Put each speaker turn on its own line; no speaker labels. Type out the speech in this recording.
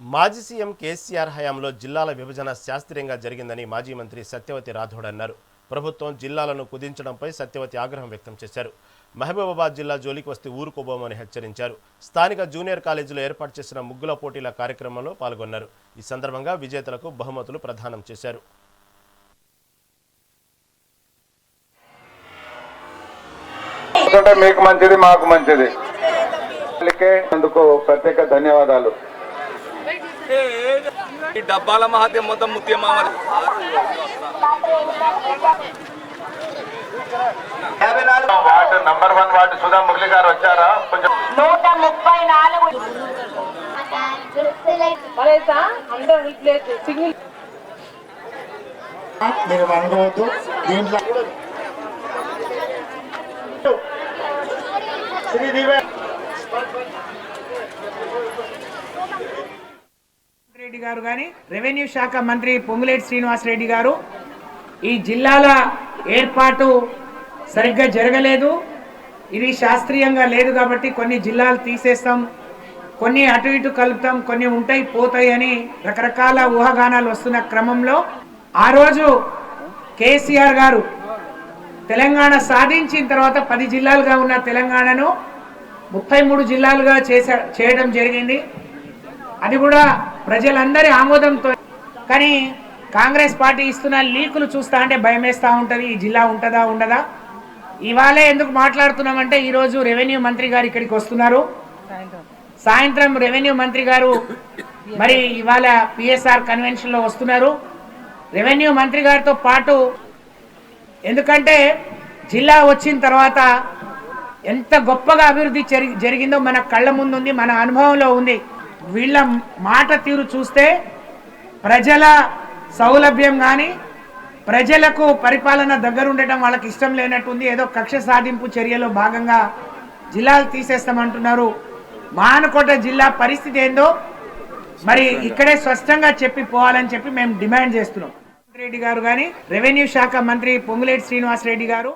మాజీ సీఎం కేసీఆర్ హయాంలో జిల్లాల విభజన శాస్త్రీయంగా జరిగిందని మాజీ మంత్రి సత్యవతి రాథోడ్ అన్నారు. ప్రభుత్వం జిల్లాలను కుదించడంపై సత్యవతి ఆగ్రహం వ్యక్తం చేశారు. మహబూబాబాద్ జిల్లా జోలికి వస్తే ఊరుకోబోమని హెచ్చరించారు. స్థానిక జూనియర్ కాలేజీలో ఏర్పాటు చేసిన ముగ్గుల పోటీల కార్యక్రమంలో పాల్గొన్నారు. ఈ సందర్భంగా విజేతలకు బహుమతులు ప్రదానం చేశారు.
మీకు మంచిది, మాకు మంచిది. అందుకు ప్రత్యేక ధన్యవాదాలు.
ఈ డబ్బాల మహత్యం మొత్తం ముత్యమామది.
Ward number 1 ward Sudha Murali garu వచ్చారా? కొంచెం
134
మీరు అనుకోవద్దు. దీంట్లో
రెడ్డి గారు కానీ రెవెన్యూ శాఖ మంత్రి పొంగులేటి శ్రీనివాసరెడ్డి గారు ఈ జిల్లాల ఏర్పాటు సరిగ్గా జరగలేదు, ఇది శాస్త్రీయంగా లేదు కాబట్టి కొన్ని జిల్లాలు తీసేస్తాం, కొన్ని అటు ఇటు కలుపుతాం, కొన్ని ఉంటాయి పోతాయి అని రకరకాల ఊహాగానాలు వస్తున్న క్రమంలో ఆ రోజు కేసీఆర్ గారు తెలంగాణ సాధించిన తర్వాత 10 జిల్లాలుగా ఉన్న తెలంగాణను 33 జిల్లాలుగా చేయడం జరిగింది. అది కూడా ప్రజలందరి ఆమోదంతో. కానీ కాంగ్రెస్ పార్టీ ఇస్తున్న లీకులు చూస్తా అంటే భయం వేస్తూ ఉంటుంది, ఈ జిల్లా ఉంటుందా ఉండదా. ఇవాళే ఎందుకు మాట్లాడుతున్నామంటే ఈరోజు రెవెన్యూ మంత్రి గారు ఇక్కడికి వస్తున్నారు. సాయంత్రం రెవెన్యూ మంత్రి గారు మరి ఇవాళ పిఎస్ఆర్ కన్వెన్షన్లో వస్తున్నారు. రెవెన్యూ మంత్రి గారితో పాటు, ఎందుకంటే జిల్లా వచ్చిన తర్వాత ఎంత గొప్పగా అభివృద్ధి జరిగిందో మన కళ్ళ ముందు ఉంది, మన అనుభవంలో ఉంది. వీళ్ళ మాట తీరు చూస్తే ప్రజల సౌలభ్యం కానీ ప్రజలకు పరిపాలన దగ్గర ఉండటం వాళ్ళకి ఇష్టం లేనట్టుంది. ఏదో కక్ష సాధింపు చర్యలో భాగంగా జిల్లాలు తీసేస్తామంటున్నారు. మానకోట జిల్లా పరిస్థితి ఏందో మరి ఇక్కడే స్పష్టంగా చెప్పి పోవాలని చెప్పి మేము డిమాండ్ చేస్తున్నాం. రెడ్డి గారు కానీ రెవెన్యూ శాఖ మంత్రి పొంగులేటి శ్రీనివాసరెడ్డి గారు